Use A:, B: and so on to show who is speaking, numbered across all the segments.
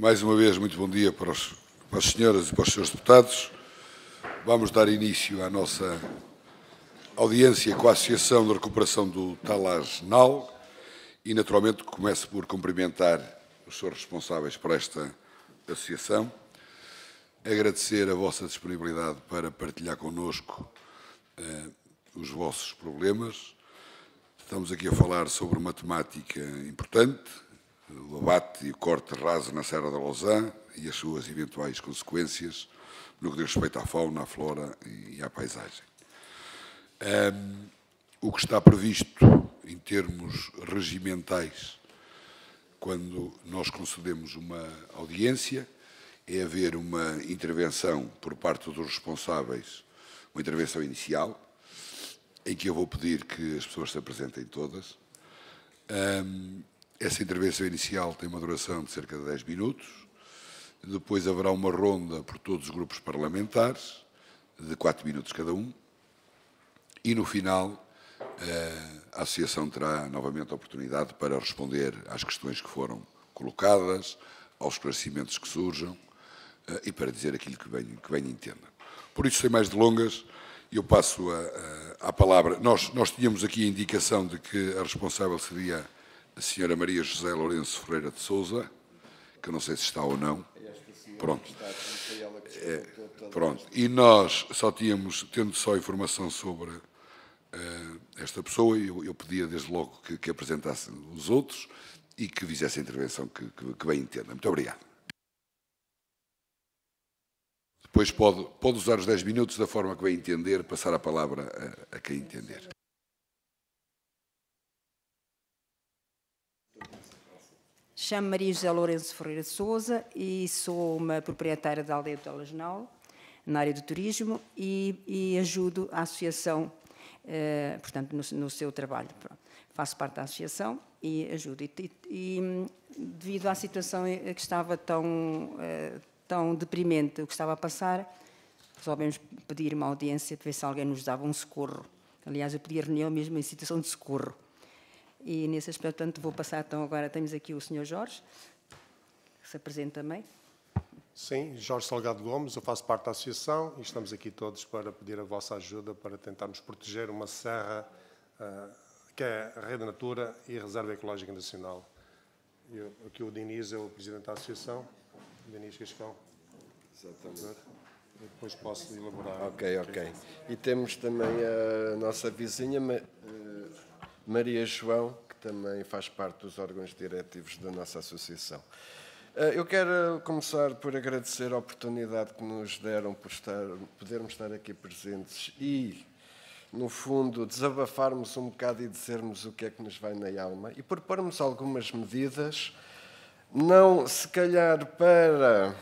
A: Mais uma vez, muito bom dia para as senhoras e para os senhores deputados. Vamos dar início à nossa audiência com a Associação de Recuperação do Talaz NAL e, naturalmente, começo por cumprimentar os senhores responsáveis por esta associação, agradecer a vossa disponibilidade para partilhar connosco os vossos problemas. Estamos aqui a falar sobre uma temática importante, o abate e o corte raso na Serra da Lousã e as suas eventuais consequências no que diz respeito à fauna, à flora e à paisagem. O que está previsto em termos regimentais, quando nós concedemos uma audiência, é haver uma intervenção por parte dos responsáveis, uma intervenção inicial, em que eu vou pedir que as pessoas se apresentem todas. Essa intervenção inicial tem uma duração de cerca de 10 minutos. Depois haverá uma ronda por todos os grupos parlamentares, de 4 minutos cada um. E, no final, a Associação terá novamente a oportunidade para responder às questões que foram colocadas, aos esclarecimentos que surjam e para dizer aquilo que bem entenda. Por isso, sem mais delongas, eu passo a palavra. Nós tínhamos aqui a indicação de que a responsável seria a senhora Maria José Lourenço Ferreira de Sousa, que eu não sei se está ou não. Pronto. Pronto. E nós só tendo só informação sobre esta pessoa, eu pedia desde logo que apresentasse os outros e que fizesse a intervenção que bem entenda. Muito obrigado. Depois pode usar os 10 minutos da forma que bem entender, passar a palavra a quem entender.
B: Chamo-me Maria José Lourenço Ferreira de Sousa e sou uma proprietária da aldeia do Talaz NAL, na área do turismo, e ajudo a associação, portanto, no seu trabalho. Faço parte da associação e ajudo. E devido à situação que estava tão deprimente, o que estava a passar, resolvemos pedir uma audiência para ver se alguém nos dava um socorro. Aliás, eu pedi a reunião mesmo em situação de socorro. E nesse aspecto, portanto, vou passar, então, agora temos aqui o Sr. Jorge, que se apresenta também.
C: Sim, Jorge Salgado Gomes, eu faço parte da associação e estamos aqui todos para pedir a vossa ajuda para tentarmos proteger uma serra que é a Rede Natura e a Reserva Ecológica Nacional. Aqui o Diniz é o presidente da associação, Diniz Cascão. Exatamente. E depois posso elaborar.
D: Ok. E temos também a nossa vizinha, Maria João, que também faz parte dos órgãos diretivos da nossa associação. Eu quero começar por agradecer a oportunidade que nos deram por podermos estar aqui presentes e, no fundo, desabafarmos um bocado e dizermos o que é que nos vai na alma e propormos algumas medidas, não se calhar para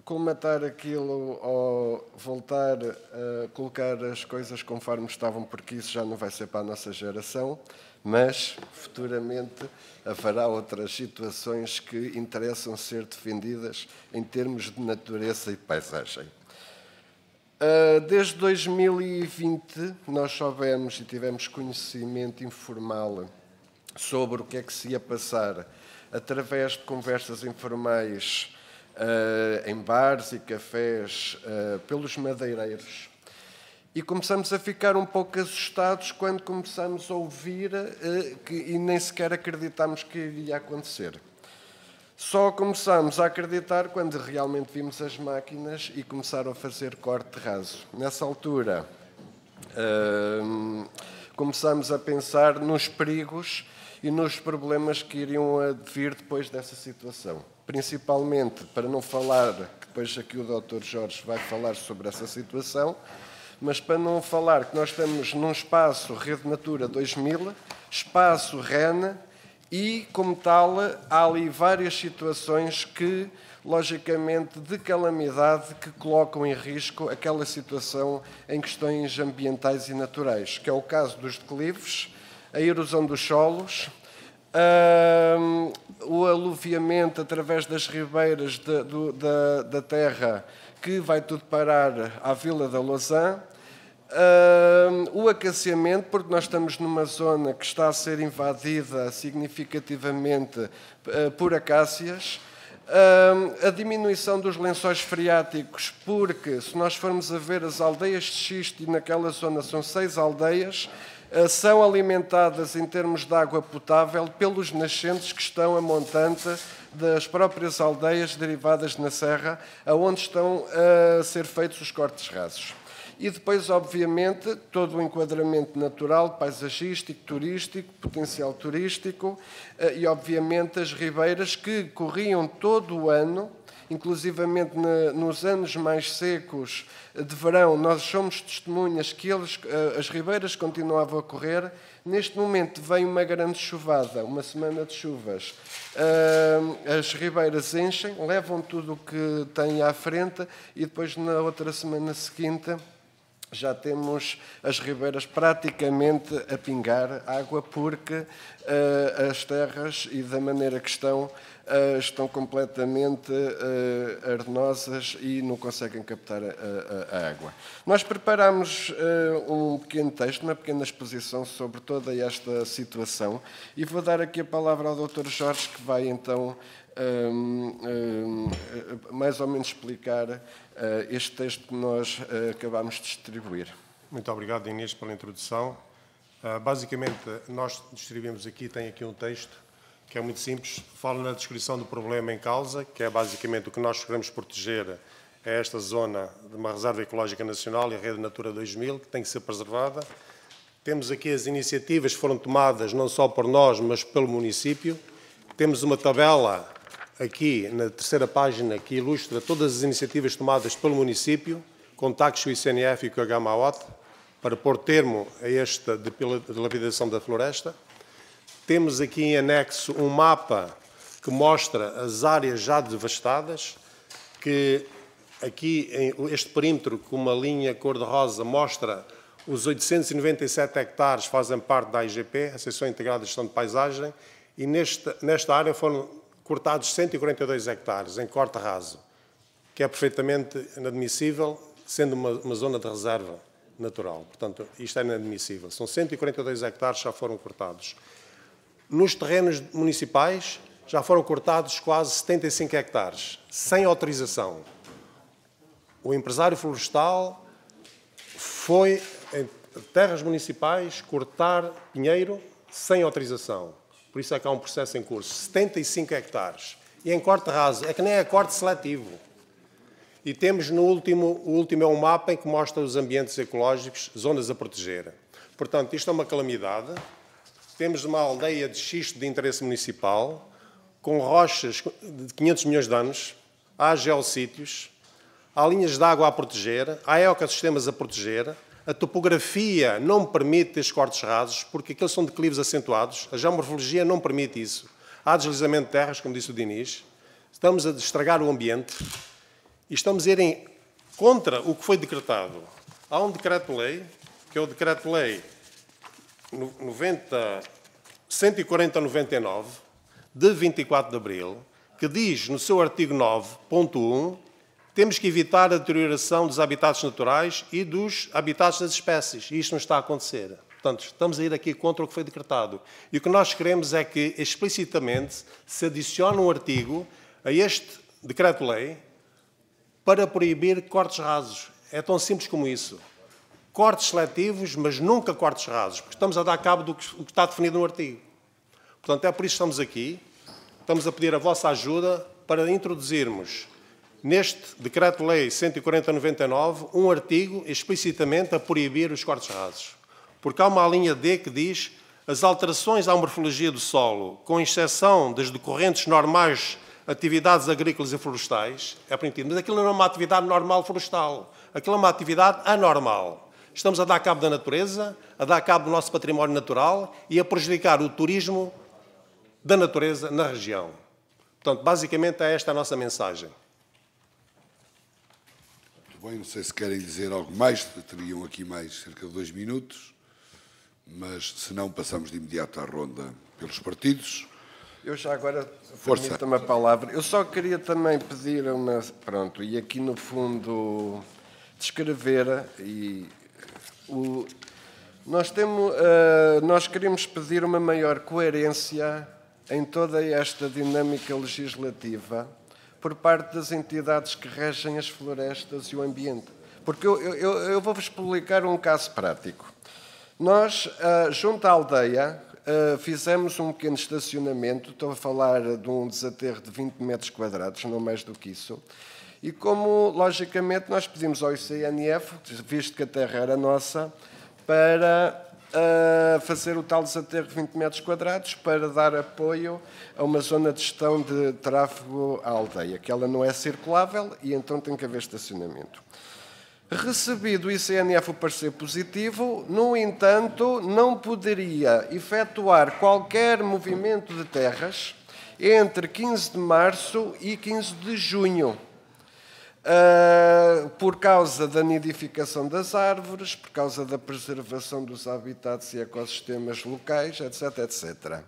D: colmatar aquilo ou voltar a colocar as coisas conforme estavam, porque isso já não vai ser para a nossa geração, mas futuramente haverá outras situações que interessam ser defendidas em termos de natureza e paisagem. Desde 2020 nós soubemos e tivemos conhecimento informal sobre o que é que se ia passar através de conversas informais em bares e cafés pelos madeireiros. E começamos a ficar um pouco assustados quando começamos a ouvir e nem sequer acreditámos que iria acontecer. Só começámos a acreditar quando realmente vimos as máquinas e começaram a fazer corte raso. Nessa altura, começámos a pensar nos perigos e nos problemas que iriam advir depois dessa situação. Principalmente, para não falar, que depois aqui o Dr. Jorge vai falar sobre essa situação, mas para não falar que nós estamos num espaço Rede Natura 2000, espaço REN, e, como tal, há ali várias situações que, logicamente, de calamidade, que colocam em risco aquela situação em questões ambientais e naturais, que é o caso dos declives, a erosão dos solos, o aluviamento através das ribeiras da terra, que vai tudo parar à Vila da Lousã, o aquecimento, porque nós estamos numa zona que está a ser invadida significativamente por acácias, A diminuição dos lençóis freáticos, porque se nós formos a ver as aldeias de xisto, e naquela zona são 6 aldeias, são alimentadas em termos de água potável pelos nascentes que estão a montante das próprias aldeias derivadas na serra, aonde estão a ser feitos os cortes rasos. E depois, obviamente, todo o enquadramento natural, paisagístico, turístico, potencial turístico e, obviamente, as ribeiras que corriam todo o ano, inclusivamente nos anos mais secos de verão, nós somos testemunhas que as ribeiras continuavam a correr. Neste momento vem uma grande chuvada, uma semana de chuvas. As ribeiras enchem, levam tudo o que têm à frente e depois, na outra semana seguinte, já temos as ribeiras praticamente a pingar água, porque as terras, e da maneira que estão completamente arenosas e não conseguem captar a água. Nós preparamos um pequeno texto, uma pequena exposição sobre toda esta situação, e vou dar aqui a palavra ao Dr. Jorge, que vai então mais ou menos explicar este texto que nós acabamos de distribuir.
C: Muito obrigado, Inês, pela introdução. Basicamente, nós distribuímos aqui, tem aqui um texto que é muito simples, fala na descrição do problema em causa, que é basicamente o que nós queremos proteger, é esta zona de uma reserva ecológica nacional e a rede Natura 2000, que tem que ser preservada. Temos aqui as iniciativas que foram tomadas não só por nós, mas pelo município. Temos uma tabela aqui na terceira página que ilustra todas as iniciativas tomadas pelo município, contactos com o ICNF e com a GAMAOT, para pôr termo a esta dilapidação da floresta. Temos aqui em anexo um mapa que mostra as áreas já devastadas, que aqui este perímetro com uma linha cor-de-rosa mostra os 897 hectares fazem parte da AIGP, Associação Integrada de Gestão de Paisagem, e nesta área foram cortados 142 hectares em corte raso, que é perfeitamente inadmissível, sendo uma zona de reserva natural. Portanto, isto é inadmissível. São 142 hectares que já foram cortados. Nos terrenos municipais já foram cortados quase 75 hectares, sem autorização. O empresário florestal foi em terras municipais cortar pinheiro sem autorização. Por isso é que há um processo em curso. 75 hectares. E em corte raso, é que nem é corte seletivo. E temos o último é um mapa em que mostra os ambientes ecológicos, zonas a proteger. Portanto, isto é uma calamidade. Temos uma aldeia de xisto de interesse municipal, com rochas de 500 milhões de anos, há geossítios, há linhas de água a proteger, há ecossistemas a proteger, a topografia não permite estes cortes rasos, porque aqueles são declives acentuados, a geomorfologia não permite isso. Há deslizamento de terras, como disse o Diniz, estamos a estragar o ambiente e estamos a ir contra o que foi decretado. Há um decreto-lei, que é o decreto-lei 140/99, de 24 de abril, que diz no seu artigo 9.1, temos que evitar a deterioração dos habitats naturais e dos habitats das espécies. E isto não está a acontecer. Portanto, estamos a ir aqui contra o que foi decretado. E o que nós queremos é que, explicitamente, se adicione um artigo a este decreto-lei para proibir cortes rasos. É tão simples como isso. Cortes seletivos, mas nunca cortes rasos, porque estamos a dar cabo do que está definido no artigo. Portanto, é por isso que estamos aqui. Estamos a pedir a vossa ajuda para introduzirmos neste Decreto-Lei 140/99, um artigo explicitamente a proibir os cortes rasos. Porque há uma linha D que diz as alterações à morfologia do solo, com exceção das decorrentes normais atividades agrícolas e florestais, é permitido. Mas aquilo não é uma atividade normal florestal. Aquilo é uma atividade anormal. Estamos a dar cabo da natureza, a dar cabo do nosso património natural e a prejudicar o turismo da natureza na região. Portanto, basicamente, é esta a nossa mensagem.
A: Bem, não sei se querem dizer algo mais, teriam aqui mais cerca de 2 minutos, mas se não, passamos de imediato à ronda pelos partidos.
D: Eu já agora, permita-me a palavra, eu só queria também pedir pronto, e aqui no fundo descrever, nós queremos pedir uma maior coerência em toda esta dinâmica legislativa, por parte das entidades que regem as florestas e o ambiente. Porque eu vou-vos explicar um caso prático. Nós, junto à aldeia, fizemos um pequeno estacionamento, estou a falar de um desaterro de 20 metros quadrados, não mais do que isso, e como, logicamente, nós pedimos ao ICNF, visto que a terra era nossa, para fazer o tal desaterro de 20 metros quadrados, para dar apoio a uma zona de gestão de tráfego à aldeia, que ela não é circulável e então tem que haver estacionamento. Recebido o ICNF o parecer positivo, no entanto, não poderia efetuar qualquer movimento de terras entre 15 de março e 15 de junho, por causa da nidificação das árvores, por causa da preservação dos habitats e ecossistemas locais, etc, etc.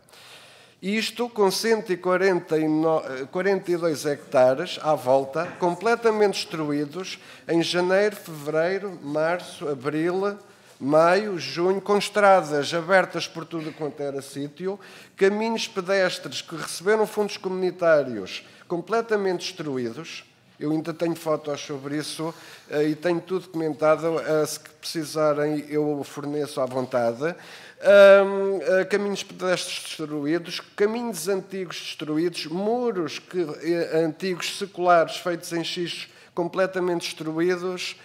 D: Isto com 142 hectares à volta, completamente destruídos em janeiro, fevereiro, março, abril, maio, junho, com estradas abertas por tudo quanto era sítio, caminhos pedestres que receberam fundos comunitários completamente destruídos. Eu ainda tenho fotos sobre isso e tenho tudo documentado. Se precisarem, eu forneço à vontade. Caminhos pedestres destruídos, caminhos antigos destruídos, muros antigos seculares feitos em xixos completamente destruídos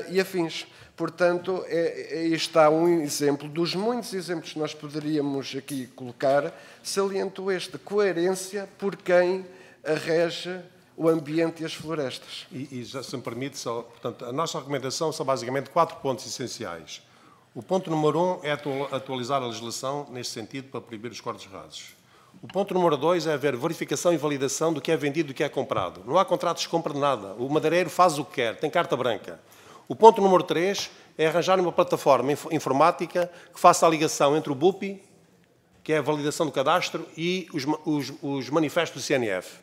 D: e afins. Portanto, aí está um exemplo dos muitos exemplos que nós poderíamos aqui colocar, saliento este, coerência por quem rege o ambiente e as florestas.
C: E já se me permite, portanto, a nossa recomendação são basicamente 4 pontos essenciais. O ponto número 1 é atualizar a legislação neste sentido para proibir os cortes rasos. O ponto número 2 é haver verificação e validação do que é vendido e do que é comprado. Não há contratos de compra de nada. O madeireiro faz o que quer, tem carta branca. O ponto número 3 é arranjar uma plataforma informática que faça a ligação entre o BUPI, que é a validação do cadastro, e os manifestos do CNF.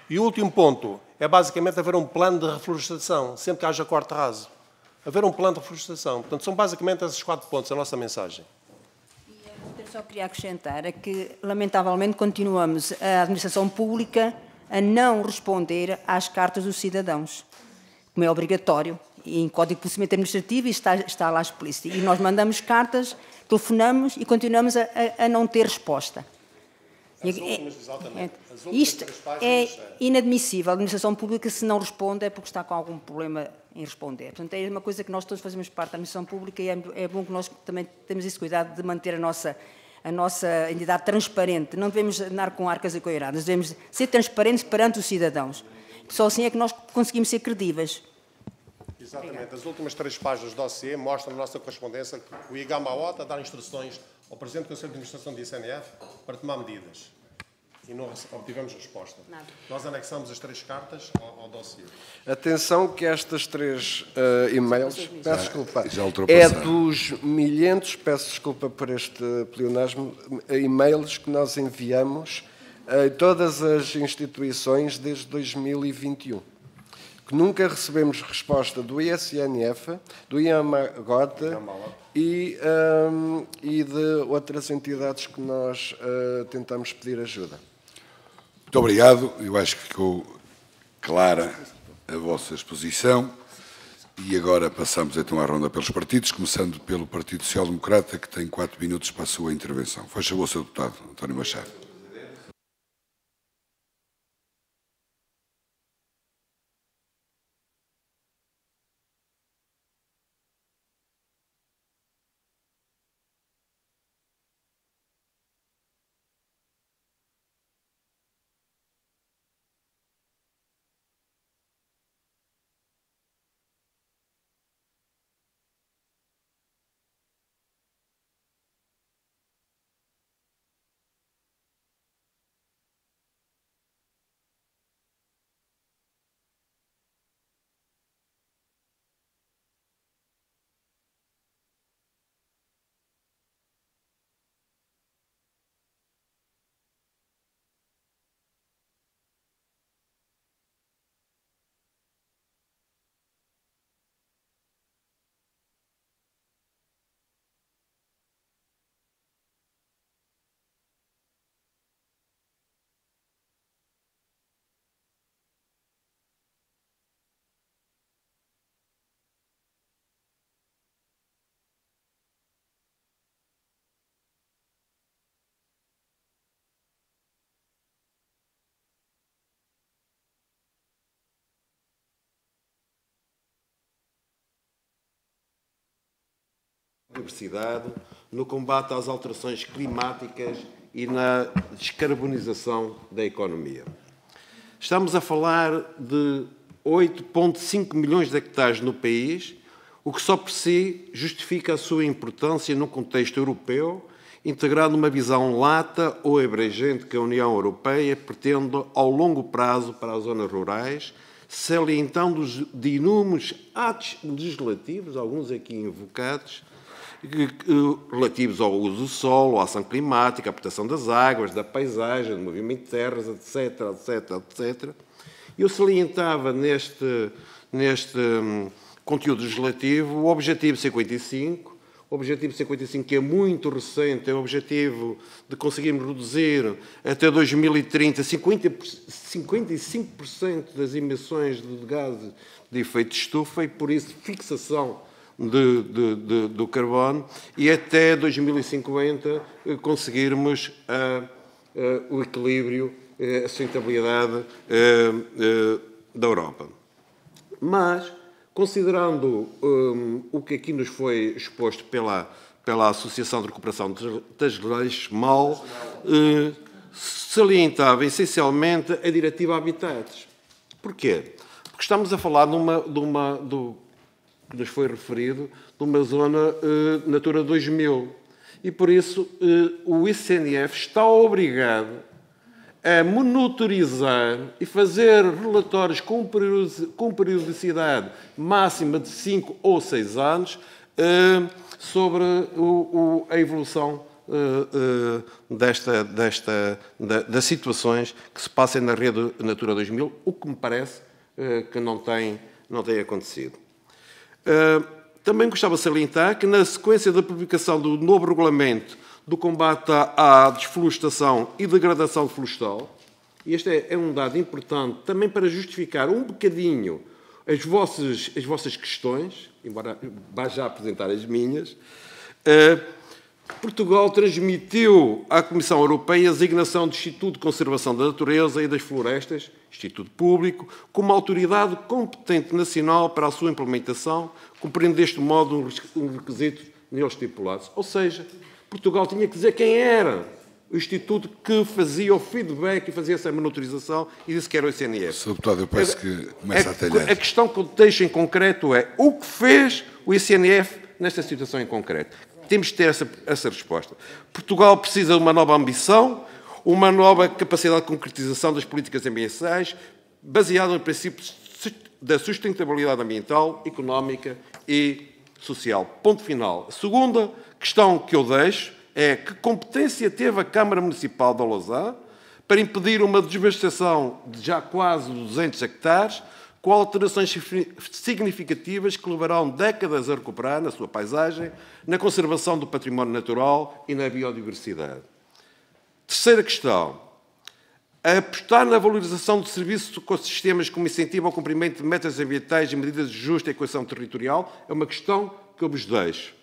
C: E o último ponto é basicamente haver um plano de reflorestação, sempre que haja corte raso. Haver um plano de reflorestação. Portanto, são basicamente esses 4 pontos, a nossa mensagem.
B: Eu só queria acrescentar que, lamentavelmente, continuamos, a administração pública, a não responder às cartas dos cidadãos, como é obrigatório, e em Código de Procedimento Administrativo está lá explícito. E nós mandamos cartas, telefonamos e continuamos a não ter resposta. Isto é inadmissível. A administração pública, se não responde, é porque está com algum problema em responder. Portanto, é uma coisa que nós todos fazemos parte da administração pública e é bom que nós também temos esse cuidado de manter a nossa entidade transparente. Não devemos andar com arcas e coiradas, devemos ser transparentes perante os cidadãos. Só assim é que nós conseguimos ser credíveis.
C: Exatamente. Obrigado. As últimas 3 páginas do dossiê mostram a nossa correspondência que o IGAMAO está a dar instruções ao Presidente do Conselho de Administração do ICNF para tomar medidas. E não obtivemos resposta. Nada. Nós anexamos as 3 cartas ao dossiê.
D: Atenção que estas 3 e-mails, peço desculpa, é dos milhentos, peço desculpa por este pleonasmo, e-mails que nós enviamos a todas as instituições desde 2021. Que nunca recebemos resposta do ICNF, do IAMAGOT e de outras entidades que nós tentamos pedir ajuda.
A: Muito obrigado. Eu acho que ficou clara a vossa exposição. E agora passamos então à ronda pelos partidos, começando pelo Partido Social Democrata, que tem 4 minutos para a sua intervenção. Faz favor, Sr. Deputado António Machado.
E: biodiversidade, no combate às alterações climáticas e na descarbonização da economia. Estamos a falar de 8,5 milhões de hectares no país, o que só por si justifica a sua importância num contexto europeu, integrado numa visão lata ou abrangente que a União Europeia pretende ao longo prazo para as zonas rurais, salientando de inúmeros atos legislativos, alguns aqui invocados, relativos ao uso do solo, à ação climática, à proteção das águas, da paisagem, do movimento de terras, etc., etc., etc. Eu salientava neste conteúdo legislativo o Objetivo 55, o Objetivo 55, que é muito recente, é o objetivo de conseguirmos reduzir até 2030 55% das emissões de gases de efeito de estufa e, por isso, fixação do carbono e até 2050 conseguirmos o equilíbrio, a sustentabilidade da Europa. Mas, considerando o que aqui nos foi exposto pela Associação de Recuperação das Leis MAL, salientava essencialmente a Diretiva Habitats. Porquê? Porque estamos a falar que nos foi referido, de uma zona Natura 2000. E, por isso, o ICNF está obrigado a monitorizar e fazer relatórios com periodicidade máxima de 5 ou 6 anos sobre a evolução das situações que se passam na rede Natura 2000, o que me parece que não tem acontecido. Também gostava de salientar que, na sequência da publicação do novo regulamento do combate à desflorestação e degradação florestal, e este é um dado importante também para justificar um bocadinho as vossas questões, embora vá já apresentar as minhas, Portugal transmitiu à Comissão Europeia a designação do Instituto de Conservação da Natureza e das Florestas, Instituto Público, como autoridade competente nacional para a sua implementação, cumprindo deste modo os requisitos neles estipulados. Ou seja, Portugal tinha que dizer quem era o Instituto que fazia o feedback e fazia essa monitorização e disse que era o ICNF.
A: Sr. Deputado, eu peço que comece a talhar.
E: A questão que eu deixo em concreto é o que fez o ICNF nesta situação em concreto. Temos de ter essa resposta. Portugal precisa de uma nova ambição, uma nova capacidade de concretização das políticas ambientais, baseada no princípio da sustentabilidade ambiental, económica e social. Ponto final. A segunda questão que eu deixo é que competência teve a Câmara Municipal de Lousã para impedir uma desvastação de já quase 200 hectares, com alterações significativas que levarão décadas a recuperar na sua paisagem, na conservação do património natural e na biodiversidade. Terceira questão. Apostar na valorização de serviços de ecossistemas como incentivo ao cumprimento de metas ambientais e medidas de justa equação territorial é uma questão que eu vos deixo.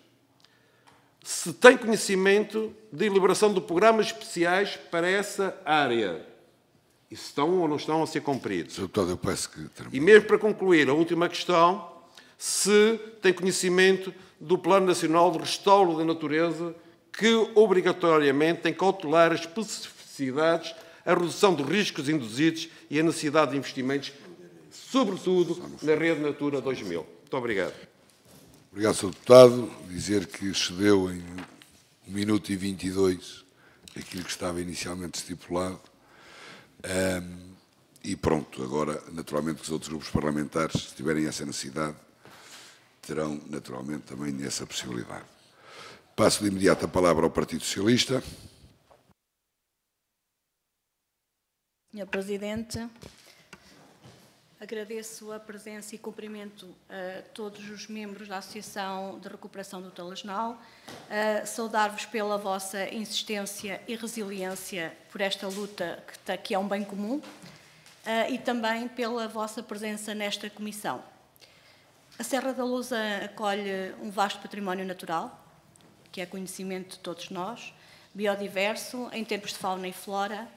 E: Se tem conhecimento de elaboração de programas especiais para essa área, e se estão ou não estão a ser cumpridos.
A: Sr. Deputado, eu peço que termine.
E: E mesmo para concluir, a última questão, se tem conhecimento do Plano Nacional de Restauro da Natureza, que obrigatoriamente tem que cautelar as especificidades, a redução dos riscos induzidos e a necessidade de investimentos, sobretudo na rede Natura 2000. Muito obrigado.
A: Obrigado, Sr. Deputado. Dizer que excedeu em 1 minuto e 22 aquilo que estava inicialmente estipulado. E pronto, agora, naturalmente, que os outros grupos parlamentares, se tiverem essa necessidade, terão, naturalmente, também essa possibilidade. Passo de imediato a palavra ao Partido Socialista.
F: Sr. Presidente, agradeço a presença e cumprimento a todos os membros da Associação de Recuperação do Telejornal, saudar-vos pela vossa insistência e resiliência por esta luta que é um bem comum e também pela vossa presença nesta comissão. A Serra da Lousã acolhe um vasto património natural, que é conhecimento de todos nós, biodiverso, em termos de fauna e flora,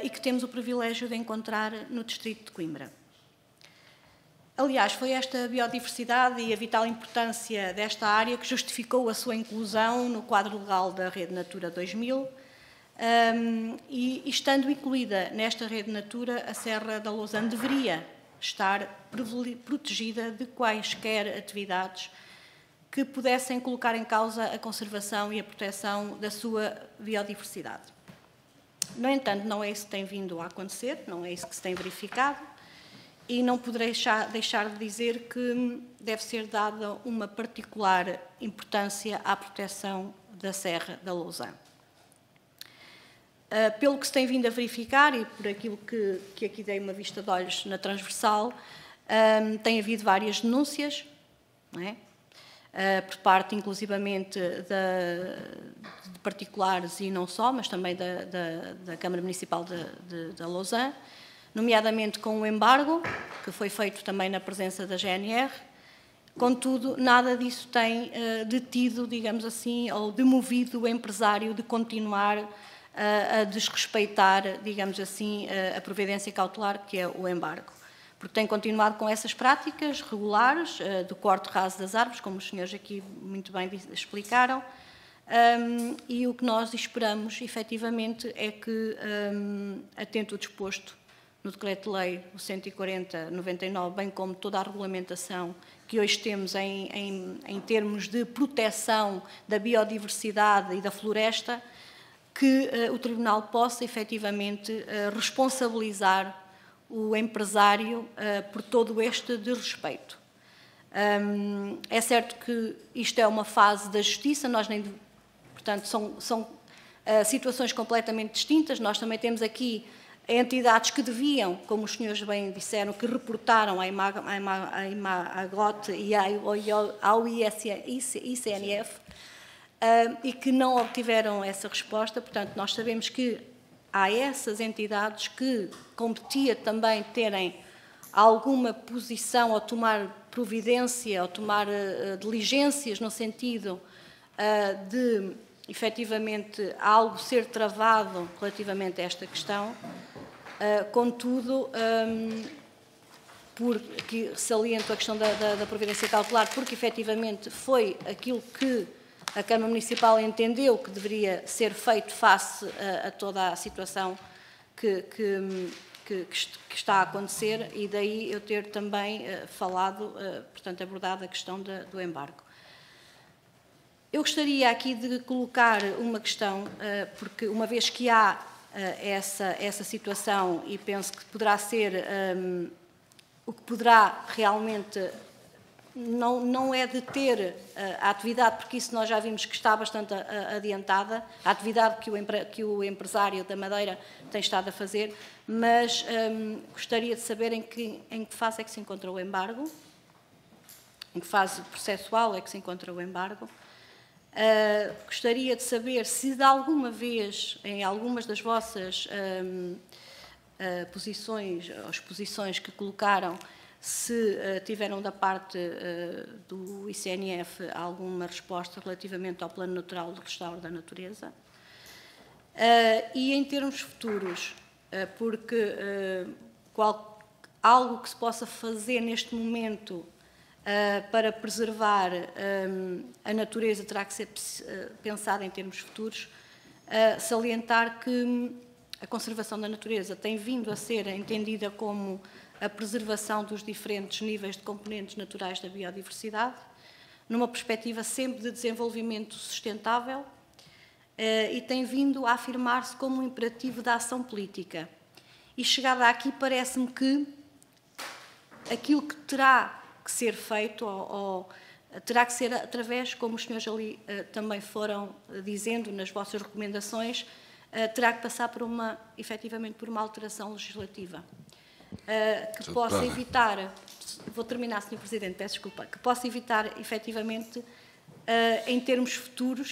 F: e que temos o privilégio de encontrar no distrito de Coimbra. Aliás, foi esta biodiversidade e a vital importância desta área que justificou a sua inclusão no quadro legal da Rede Natura 2000, e estando incluída nesta Rede Natura, a Serra da Lousã deveria estar protegida de quaisquer atividades que pudessem colocar em causa a conservação e a proteção da sua biodiversidade. No entanto, não é isso que tem vindo a acontecer, não é isso que se tem verificado, e não poderei deixar de dizer que deve ser dada uma particular importância à proteção da Serra da Lousã. Pelo que se tem vindo a verificar e por aquilo que aqui dei uma vista de olhos na transversal, tem havido várias denúncias, não é? Por parte, inclusivamente, de particulares e não só, mas também da Câmara Municipal de Lousã, nomeadamente com o embargo, que foi feito também na presença da GNR. Contudo, nada disso tem detido, digamos assim, ou demovido o empresário de continuar a desrespeitar, digamos assim, a providência cautelar que é o embargo. Porque tem continuado com essas práticas regulares do corte raso das árvores, como os senhores aqui muito bem explicaram, e o que nós esperamos, efetivamente, é que, atento ao disposto no Decreto-Lei 140/99, bem como toda a regulamentação que hoje temos em termos de proteção da biodiversidade e da floresta, que o Tribunal possa, efetivamente, responsabilizar o empresário por todo este desrespeito. É certo que isto é uma fase da justiça, portanto, são situações completamente distintas. Nós também temos aqui entidades que deviam, como os senhores bem disseram, que reportaram à IMAGOT e ao ICNF e que não obtiveram essa resposta. Portanto, nós sabemos que há essas entidades que competia também terem alguma posição ou tomar providência ou tomar diligências no sentido de, efetivamente, algo ser travado relativamente a esta questão. Contudo, porque saliento a questão da providência cautelar, porque efetivamente foi aquilo que a Câmara Municipal entendeu que deveria ser feito face a toda a situação que está a acontecer, e daí eu ter também falado, portanto, abordado a questão do embargo. Eu gostaria aqui de colocar uma questão, porque uma vez que há essa situação, e penso que poderá ser o que poderá realmente não é deter a atividade, porque isso nós já vimos que está bastante adiantada, a atividade que o empresário da Madeira tem estado a fazer, mas gostaria de saber em que fase é que se encontra o embargo, em que fase processual é que se encontra o embargo. Gostaria de saber se de alguma vez, em algumas das vossas posições, ou exposições que colocaram, se tiveram da parte do ICNF alguma resposta relativamente ao Plano Natural de Restauro da Natureza. E em termos futuros, porque algo que se possa fazer neste momento para preservar a natureza terá que ser pensado em termos futuros, salientar que a conservação da natureza tem vindo a ser entendida como a preservação dos diferentes níveis de componentes naturais da biodiversidade, numa perspectiva sempre de desenvolvimento sustentável, e tem vindo a afirmar-se como um imperativo da ação política. E chegada aqui, parece-me que aquilo que terá que ser feito, ou terá que ser através, como os senhores ali também foram dizendo nas vossas recomendações, terá que passar efetivamente por uma alteração legislativa. Que possa evitar, vou terminar, Sr. Presidente, peço desculpa, que possa evitar, efetivamente, em termos futuros,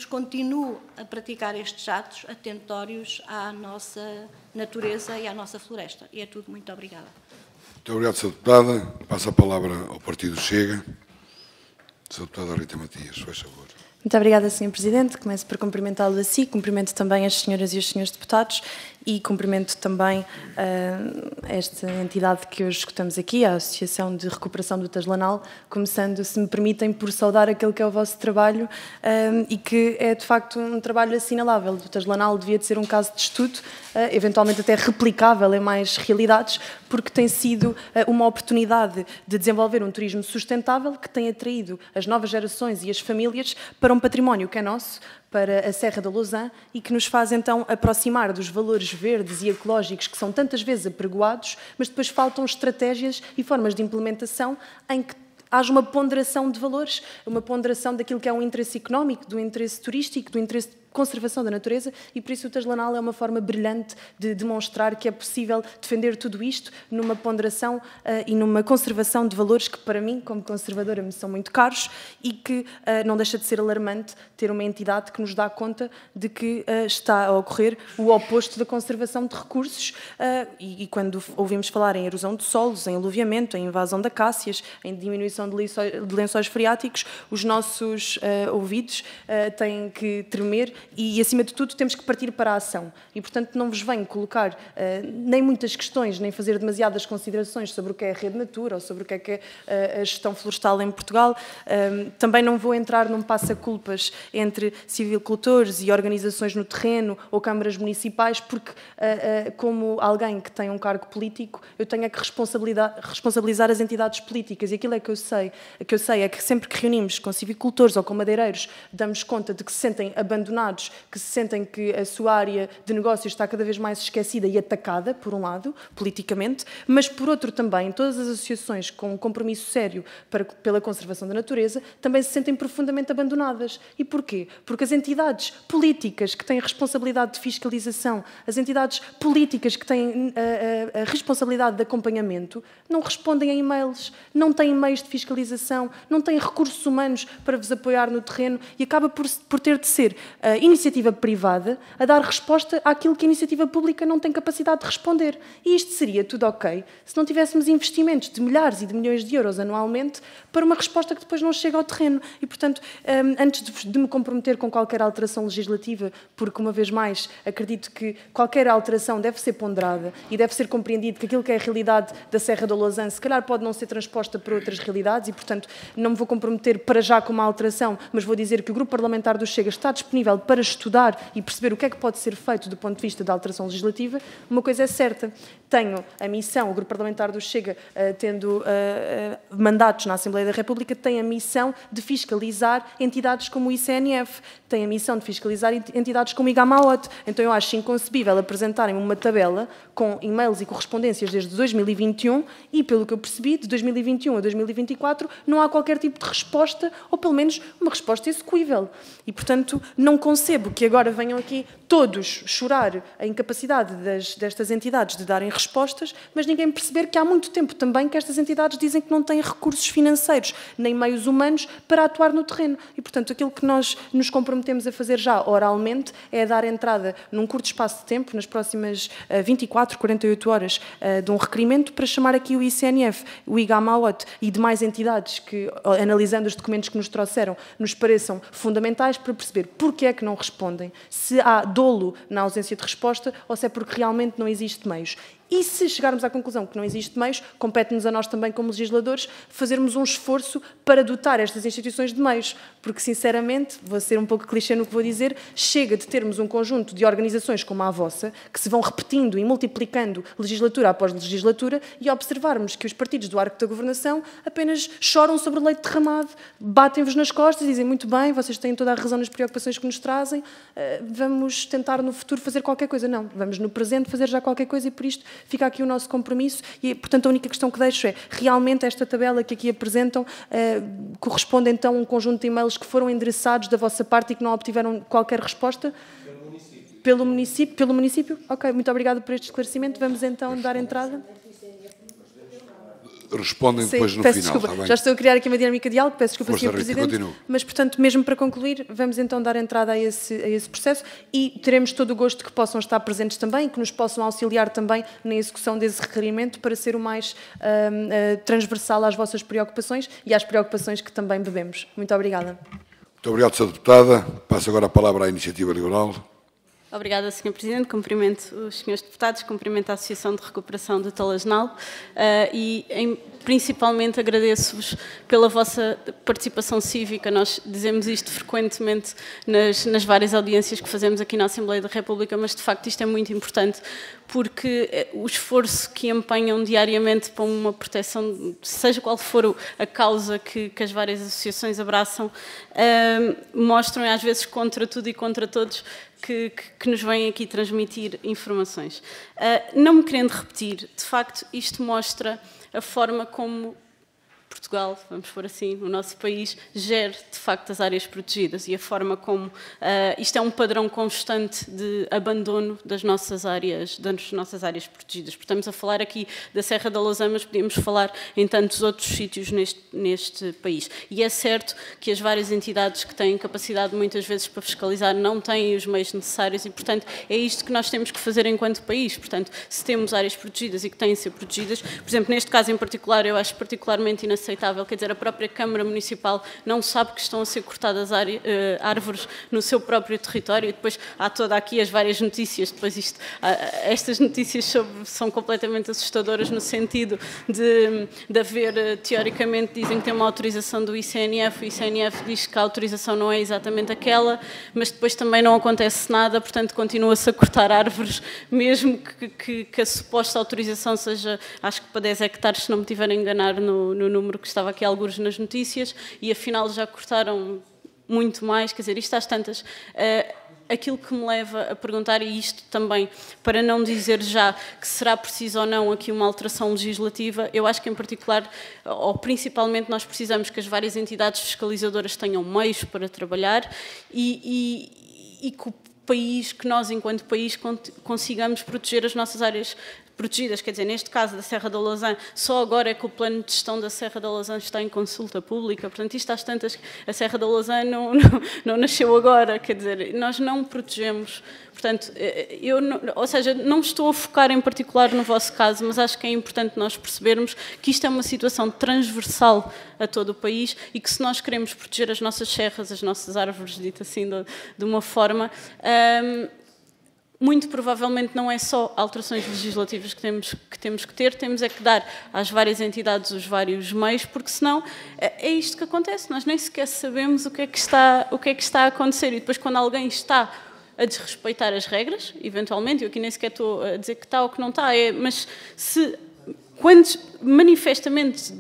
F: continue a praticar estes atos atentórios à nossa natureza e à nossa floresta. E é tudo, muito obrigada.
A: Muito obrigado, Sra. Deputada. Passo a palavra ao Partido Chega. Sra. Deputada Rita Matias, faz favor.
G: Muito obrigada, Sr. Presidente. Começo por cumprimentá-lo a si, cumprimento também as senhoras e os senhores deputados e cumprimento também esta entidade que hoje escutamos aqui, a Associação de Recuperação do Taslanal, começando, se me permitem, por saudar aquele que é o vosso trabalho e que é, de facto, um trabalho assinalável. O Taslanal devia de ser um caso de estudo, eventualmente até replicável em mais realidades, porque tem sido uma oportunidade de desenvolver um turismo sustentável que tem atraído as novas gerações e as famílias para um património que é nosso, para a Serra da Lousã, e que nos faz então aproximar dos valores verdes e ecológicos que são tantas vezes apregoados, mas depois faltam estratégias e formas de implementação em que haja uma ponderação de valores, uma ponderação daquilo que é um interesse económico, do interesse turístico, do interesse de conservação da natureza, e por isso o Taslanal é uma forma brilhante de demonstrar que é possível defender tudo isto numa ponderação e numa conservação de valores que, para mim, como conservadora, me são muito caros, e que não deixa de ser alarmante ter uma entidade que nos dá conta de que está a ocorrer o oposto da conservação de recursos, e quando ouvimos falar em erosão de solos, em aluviamento, em invasão de acácias, em diminuição de lençóis freáticos, os nossos ouvidos têm que tremer. E, acima de tudo, temos que partir para a ação. E, portanto, não vos venho colocar nem muitas questões, nem fazer demasiadas considerações sobre o que é a Rede Natura ou sobre o que é a gestão florestal em Portugal. Também não vou entrar num passa-culpas entre civicultores e organizações no terreno ou câmaras municipais, porque, como alguém que tem um cargo político, eu tenho que responsabilizar as entidades políticas. E aquilo que eu sei é que sempre que reunimos com civicultores ou com madeireiros, damos conta de que se sentem abandonados, que se sentem que a sua área de negócios está cada vez mais esquecida e atacada, por um lado, politicamente, mas por outro também, todas as associações com um compromisso sério pela conservação da natureza também se sentem profundamente abandonadas. E porquê? Porque as entidades políticas que têm a responsabilidade de fiscalização, as entidades políticas que têm a responsabilidade de acompanhamento, não respondem a e-mails, não têm meios de fiscalização, não têm recursos humanos para vos apoiar no terreno, e acaba por ter de ser a iniciativa privada a dar resposta àquilo que a iniciativa pública não tem capacidade de responder. E isto seria tudo ok se não tivéssemos investimentos de milhares e de milhões de euros anualmente para uma resposta que depois não chega ao terreno. E, portanto, antes de me comprometer com qualquer alteração legislativa, porque, uma vez mais, acredito que qualquer alteração deve ser ponderada e deve ser compreendido que aquilo que é a realidade da Serra da Lousã, se calhar pode não ser transposta para outras realidades, e, portanto, não me vou comprometer para já com uma alteração, mas vou dizer que o Grupo Parlamentar do Chega está disponível para estudar e perceber o que é que pode ser feito do ponto de vista da alteração legislativa. Uma coisa é certa, tenho a missão, o Grupo Parlamentar do Chega, tendo mandatos na Assembleia da República, tem a missão de fiscalizar entidades como o ICNF, tem a missão de fiscalizar entidades como o IGAMAOT. Então eu acho inconcebível apresentarem uma tabela com e-mails e correspondências desde 2021 e, pelo que eu percebi, de 2021 a 2024, não há qualquer tipo de resposta, ou pelo menos uma resposta execuível. E, portanto, não concebo que agora venham aqui todos chorar a incapacidade destas entidades de darem respostas, mas ninguém perceber que há muito tempo também que estas entidades dizem que não têm recursos financeiros nem meios humanos para atuar no terreno. E, portanto, aquilo que nós nos comprometemos a fazer já oralmente é dar entrada num curto espaço de tempo, nas próximas 24, 48 horas, de um requerimento para chamar aqui o ICNF, o IGAMAOT e demais entidades que, analisando os documentos que nos trouxeram, nos pareçam fundamentais para perceber porque é que não respondem, se há dolo na ausência de resposta ou se é porque realmente não existe meios. E se chegarmos à conclusão que não existe meios, compete-nos a nós também, como legisladores, fazermos um esforço para dotar estas instituições de meios. Porque, sinceramente, vou ser um pouco clichê no que vou dizer, chega de termos um conjunto de organizações como a vossa, que se vão repetindo e multiplicando legislatura após legislatura, e observarmos que os partidos do arco da governação apenas choram sobre o leite derramado, batem-vos nas costas e dizem muito bem, vocês têm toda a razão nas preocupações que nos trazem, vamos tentar no futuro fazer qualquer coisa. Não, vamos no presente fazer já qualquer coisa, e por isto fica aqui o nosso compromisso. E, portanto, a única questão que deixo é, realmente esta tabela que aqui apresentam corresponde então a um conjunto de e-mails que foram endereçados da vossa parte e que não obtiveram qualquer resposta? Pelo município? Pelo município? Ok, muito obrigada por este esclarecimento. Vamos então dar entrada.
A: Respondem depois no
G: peço
A: final.
G: Desculpa. Está bem? Já estou a criar aqui uma dinâmica de diálogo, peço desculpa, Sr. Presidente.
A: Continue.
G: Mas, portanto, mesmo para concluir, vamos então dar entrada a esse processo e teremos todo o gosto que possam estar presentes também, que nos possam auxiliar também na execução desse requerimento para ser o mais transversal às vossas preocupações e às preocupações que também bebemos. Muito obrigada.
A: Muito obrigado, Sra. Deputada. Passo agora a palavra à Iniciativa Liberal.
H: Obrigada, Sr. Presidente. Cumprimento os senhores deputados, cumprimento a Associação de Recuperação do Talasnal e, principalmente, agradeço-vos pela vossa participação cívica. Nós dizemos isto frequentemente nas várias audiências que fazemos aqui na Assembleia da República, mas, de facto, isto é muito importante porque o esforço que empenham diariamente para uma proteção, seja qual for a causa que as várias associações abraçam, mostram, às vezes, contra tudo e contra todos, que nos vêm aqui transmitir informações. Não me querendo repetir, de facto, isto mostra a forma como Portugal, vamos pôr assim, o nosso país, gere de facto as áreas protegidas e a forma como isto é um padrão constante de abandono das nossas áreas protegidas. Porque estamos a falar aqui da Serra da Lousã, mas podíamos falar em tantos outros sítios neste país. E é certo que as várias entidades que têm capacidade muitas vezes para fiscalizar não têm os meios necessários e, portanto, é isto que nós temos que fazer enquanto país. Portanto, se temos áreas protegidas e que têm de ser protegidas, por exemplo, neste caso em particular, eu acho particularmente inaceitável, quer dizer, a própria Câmara Municipal não sabe que estão a ser cortadas árvores no seu próprio território e depois há toda aqui as várias notícias, depois estas notícias são completamente assustadoras no sentido de haver, teoricamente, dizem que tem uma autorização do ICNF, o ICNF diz que a autorização não é exatamente aquela, mas depois também não acontece nada, portanto continua-se a cortar árvores, mesmo que a suposta autorização seja, acho que para 10 hectares, se não me tiver a enganar no número que estava aqui algures nas notícias, e afinal já cortaram muito mais, quer dizer, isto às tantas. Aquilo que me leva a perguntar, e isto também, para não dizer já que será preciso ou não aqui uma alteração legislativa, eu acho que em particular, ou principalmente, nós precisamos que as várias entidades fiscalizadoras tenham meios para trabalhar e que o país, que nós enquanto país consigamos proteger as nossas áreas protegidas, quer dizer, neste caso da Serra da Lousã, só agora é que o plano de gestão da Serra da Lousã está em consulta pública, portanto, isto às tantas, a Serra da Lousã não nasceu agora, quer dizer, nós não protegemos, portanto, ou seja, não estou a focar em particular no vosso caso, mas acho que é importante nós percebermos que isto é uma situação transversal a todo o país e que se nós queremos proteger as nossas serras, as nossas árvores, dito assim, de uma forma... muito provavelmente não é só alterações legislativas que temos que ter, temos é que dar às várias entidades os vários meios, porque senão é isto que acontece, nós nem sequer sabemos o que é que está a acontecer e depois quando alguém está a desrespeitar as regras, eventualmente, eu aqui nem sequer estou a dizer que está ou que não está, mas quando manifestamente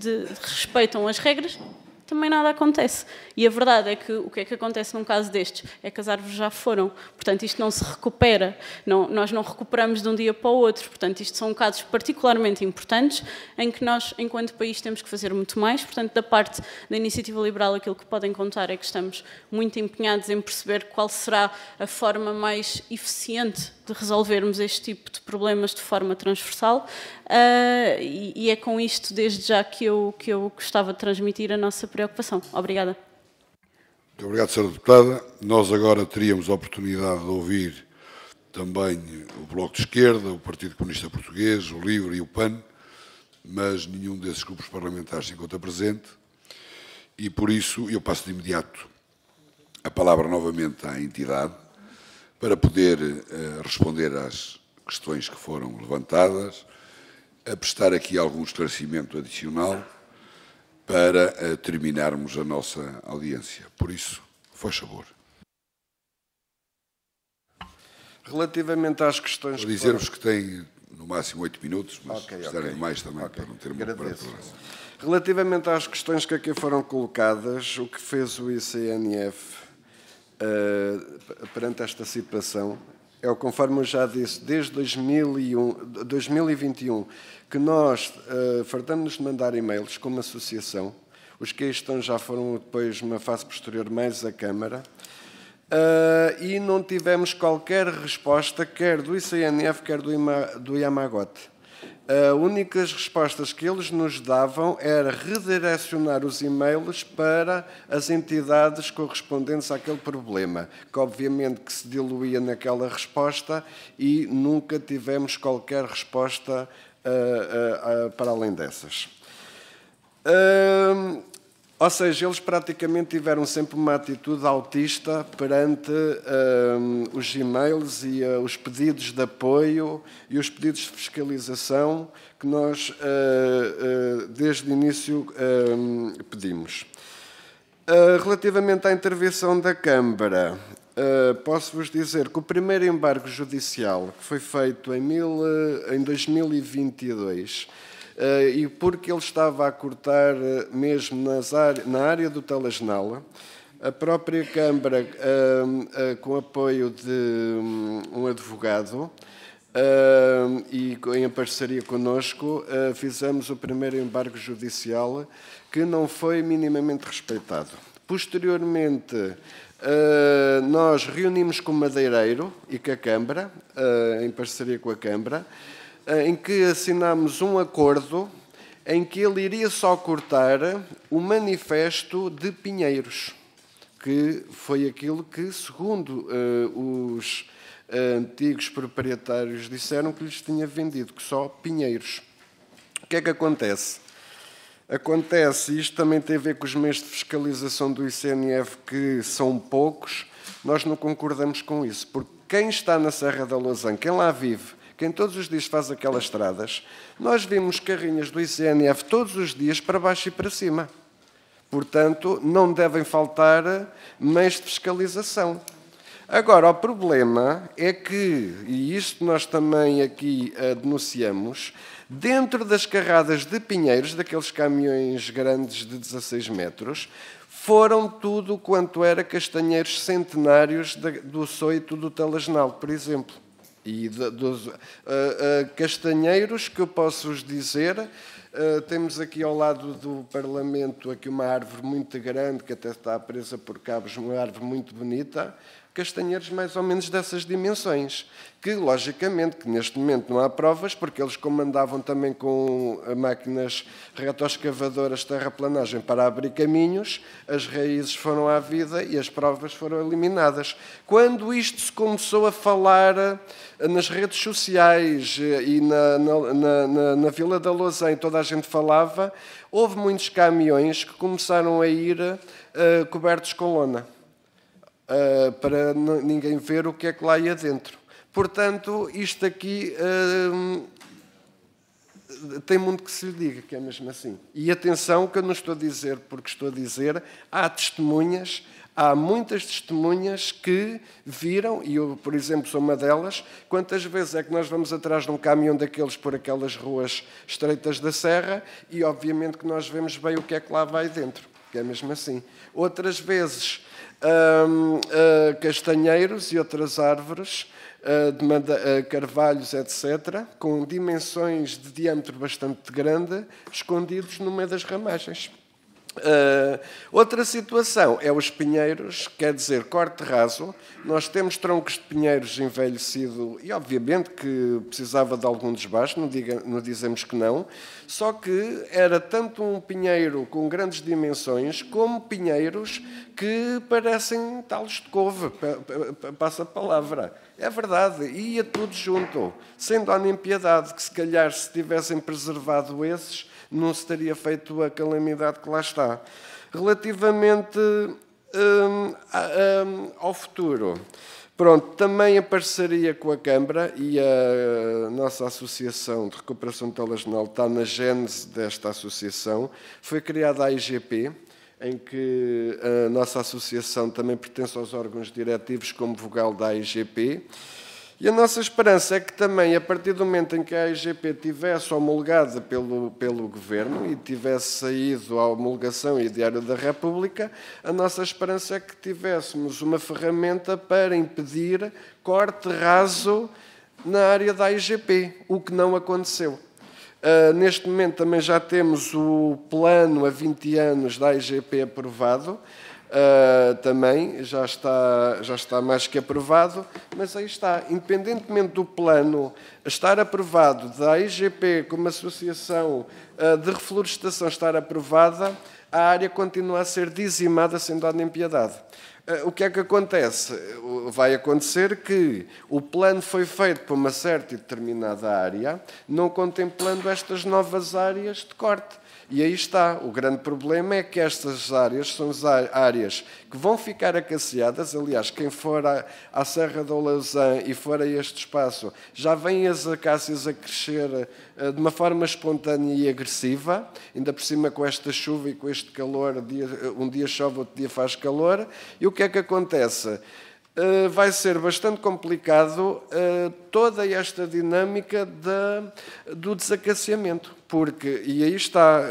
H: respeitam as regras, também nada acontece. E a verdade é que o que é que acontece num caso destes? É que as árvores já foram. Portanto, isto não se recupera. Nós não recuperamos de um dia para o outro. Portanto, isto são casos particularmente importantes em que nós, enquanto país, temos que fazer muito mais. Portanto, da parte da Iniciativa Liberal, aquilo que podem contar é que estamos muito empenhados em perceber qual será a forma mais eficiente de resolvermos este tipo de problemas de forma transversal e é com isto, desde já, que eu gostava de transmitir a nossa preocupação. Obrigada.
A: Muito obrigado, Sra. Deputada. Nós agora teríamos a oportunidade de ouvir também o Bloco de Esquerda, o Partido Comunista Português, o LIVRE e o PAN, mas nenhum desses grupos parlamentares se encontra presente e, por isso, eu passo de imediato a palavra novamente à entidade para poder responder às questões que foram levantadas, a prestar aqui algum esclarecimento adicional para terminarmos a nossa audiência. Por isso, faz favor.
D: Relativamente às questões...
A: Vou dizer-vos que têm no máximo 8 minutos, mas se precisarem mais também, para não ter muito para
D: Relativamente às questões que aqui foram colocadas, o que fez o ICNF perante esta situação é, conforme eu já disse, desde 2021, que nós fartamos-nos de mandar e-mails como associação, os que aí estão já foram depois, numa fase posterior, mais a Câmara, e não tivemos qualquer resposta, quer do ICNF, quer do IAMAGOT. As únicas respostas que eles nos davam era redirecionar os e-mails para as entidades correspondentes àquele problema, que obviamente que se diluía naquela resposta e nunca tivemos qualquer resposta para além dessas. Ou seja, eles praticamente tiveram sempre uma atitude autista perante os e-mails e os pedidos de apoio e os pedidos de fiscalização que nós, desde o início, pedimos. Relativamente à intervenção da Câmara, posso-vos dizer que o primeiro embargo judicial que foi feito em 2022, e porque ele estava a cortar mesmo na área do Telejnal, a própria Câmara, com apoio de um advogado e em parceria connosco, fizemos o primeiro embargo judicial que não foi minimamente respeitado. Posteriormente, nós reunimos com o Madeireiro e com a Câmara, em parceria com a Câmara, em que assinámos um acordo em que ele iria só cortar o manifesto de Pinheiros, que foi aquilo que, segundo os antigos proprietários disseram que lhes tinha vendido, que só Pinheiros. O que é que acontece? Acontece, isto também tem a ver com os meios de fiscalização do ICNF, que são poucos, nós não concordamos com isso, porque quem está na Serra da Lousã, quem lá vive, quem todos os dias faz aquelas estradas, nós vimos carrinhas do ICNF todos os dias para baixo e para cima. Portanto, não devem faltar meios de fiscalização. Agora, o problema é que, e isto nós também aqui denunciamos, dentro das carradas de Pinheiros, daqueles caminhões grandes de 16 metros, foram tudo quanto era castanheiros centenários do Soito do Telejnal, por exemplo. E dos castanheiros que eu posso-vos dizer, temos aqui ao lado do Parlamento aqui uma árvore muito grande, que até está presa por cabos, uma árvore muito bonita, castanheiros mais ou menos dessas dimensões, que logicamente que neste momento não há provas, porque eles comandavam também com máquinas retroescavadoras terraplanagem para abrir caminhos, as raízes foram à vida e as provas foram eliminadas. Quando isto se começou a falar nas redes sociais e na Vila da Lousã, toda a gente falava, houve muitos caminhões que começaram a ir cobertos com lona, para ninguém ver o que é que lá ia dentro. Portanto, isto aqui tem muito que se lhe diga, que é mesmo assim. E atenção, que eu não estou a dizer porque estou a dizer, há testemunhas, há muitas testemunhas que viram, e eu, por exemplo, sou uma delas, quantas vezes é que nós vamos atrás de um caminhão daqueles por aquelas ruas estreitas da Serra e, obviamente, que nós vemos bem o que é que lá vai dentro, que é mesmo assim. Outras vezes, castanheiros e outras árvores, carvalhos, etc., com dimensões de diâmetro bastante grande, escondidos no meio das ramagens. Outra situação é os pinheiros, quer dizer, corte raso. Nós temos troncos de pinheiros envelhecido e, obviamente, que precisava de algum desbaste, não dizemos que não, só que era tanto um pinheiro com grandes dimensões, como pinheiros que parecem talos de couve, passa a palavra. É verdade, ia tudo junto, sem dó nem piedade, que se calhar se tivessem preservado esses, não se teria feito a calamidade que lá está. Relativamente ao futuro, pronto, também a parceria com a Câmara e a nossa Associação de Recuperação do Telejnal está na gênese desta associação, foi criada a IGP, em que a nossa associação também pertence aos órgãos diretivos como vogal da IGP. E a nossa esperança é que também, a partir do momento em que a IGP tivesse homologada pelo Governo e tivesse saído à homologação e Diário da República, a nossa esperança é que tivéssemos uma ferramenta para impedir corte raso na área da IGP, o que não aconteceu. Neste momento também já temos o plano a 20 anos da IGP aprovado, também já está mais que aprovado, mas aí está, independentemente do plano estar aprovado, da IGP como associação de reflorestação estar aprovada, a área continua a ser dizimada sem dó nem piedade. O que é que acontece? Vai acontecer que o plano foi feito para uma certa e determinada área, não contemplando estas novas áreas de corte. E aí está. O grande problema é que estas áreas são as áreas que vão ficar acaciadas. Aliás, quem for à Serra da Olausã e for a este espaço, já vêm as acácias a crescer de uma forma espontânea e agressiva, ainda por cima com esta chuva e com este calor, um dia chove, outro dia faz calor. E o que é que acontece? Vai ser bastante complicado toda esta dinâmica do desacaciamento, porque, e aí está,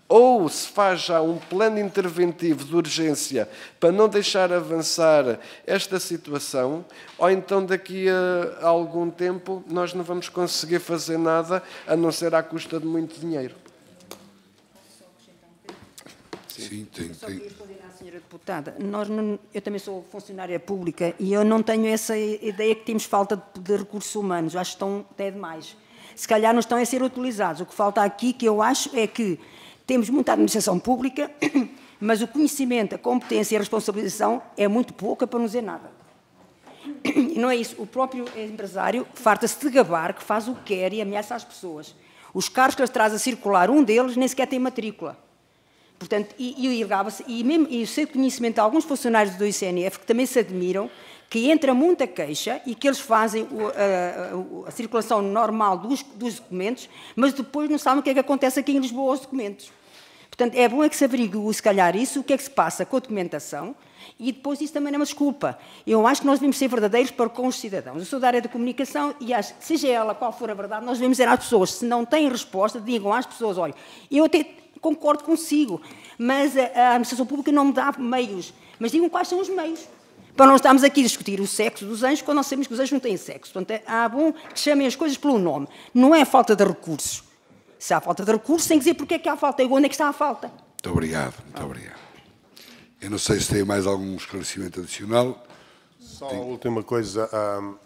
D: ou se faz já um plano interventivo de urgência para não deixar avançar esta situação, ou então daqui a algum tempo nós não vamos conseguir fazer nada, a não ser à custa de muito dinheiro.
A: Sim, tem.
B: Senhora deputada, eu também sou funcionária pública e eu não tenho essa ideia que temos falta de recursos humanos. Acho que estão até demais. Se calhar não estão a ser utilizados. O que falta aqui, que eu acho, é que temos muita administração pública, mas o conhecimento, a competência e a responsabilização é muito pouca para não dizer nada. E não é isso. O próprio empresário farta-se de gabar, que faz o que quer e ameaça as pessoas. Os carros que eles trazem a circular, um deles nem sequer tem matrícula. Portanto, e o seu conhecimento de alguns funcionários do ICNF que também se admiram, que entra muita queixa e que eles fazem a circulação normal dos documentos, mas depois não sabem o que é que acontece aqui em Lisboa aos documentos. Portanto, é bom é que se averigue, se calhar, isso, o que é que se passa com a documentação, e depois isso também não é uma desculpa. Eu acho que nós devemos ser verdadeiros para com os cidadãos. Eu sou da área da comunicação e acho que, seja ela qual for a verdade, nós devemos dizer às pessoas, se não têm resposta, digam às pessoas, olha, eu até concordo consigo, mas a administração pública não me dá meios. Mas digam quais são os meios. Para não estarmos aqui a discutir o sexo dos anjos, quando nós sabemos que os anjos não têm sexo. Portanto, há bom que chamem as coisas pelo nome. Não é falta de recursos. Se há falta de recursos, tem que dizer porque é que há falta e onde é que está a falta.
A: Muito obrigado, muito obrigado. Eu não sei se tem mais algum esclarecimento adicional.
C: Só a última coisa.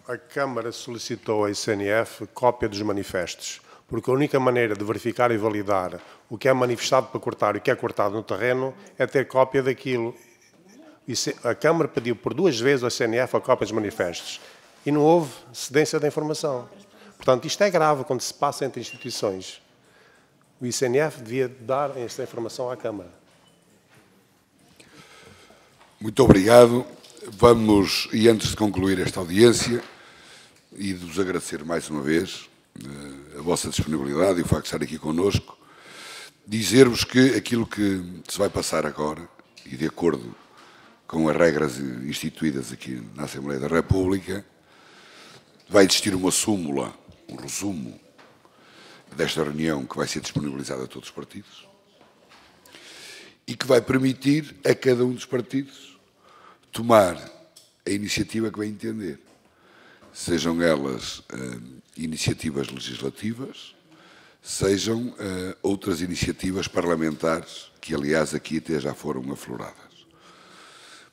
C: A Câmara solicitou à ICNF cópia dos manifestos, porque a única maneira de verificar e validar o que é manifestado para cortar e o que é cortado no terreno é ter cópia daquilo. A Câmara pediu por 2 vezes ao ICNF a cópia dos manifestos e não houve cedência da informação. Portanto, isto é grave quando se passa entre instituições. O ICNF devia dar esta informação à Câmara.
A: Muito obrigado. Vamos, e antes de concluir esta audiência, e de vos agradecer mais uma vez a vossa disponibilidade e o facto de estar aqui connosco, dizer-vos que aquilo que se vai passar agora, e de acordo com as regras instituídas aqui na Assembleia da República, vai existir uma súmula, um resumo desta reunião que vai ser disponibilizada a todos os partidos e que vai permitir a cada um dos partidos tomar a iniciativa que vai entender, sejam elas iniciativas legislativas, sejam outras iniciativas parlamentares, que aliás aqui até já foram afloradas.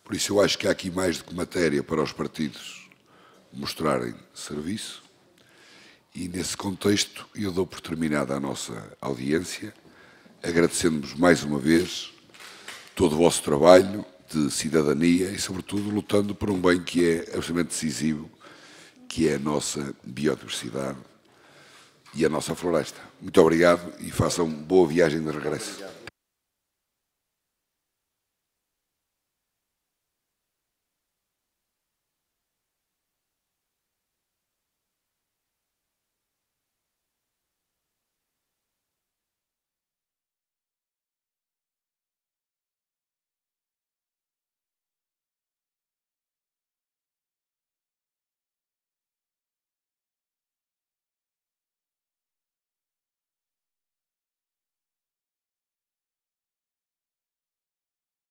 A: Por isso eu acho que há aqui mais do que matéria para os partidos mostrarem serviço e nesse contexto eu dou por terminada a nossa audiência, agradecendo-vos mais uma vez todo o vosso trabalho de cidadania e sobretudo lutando por um bem que é absolutamente decisivo, que é a nossa biodiversidade e a nossa floresta. Muito obrigado e façam boa viagem de regresso.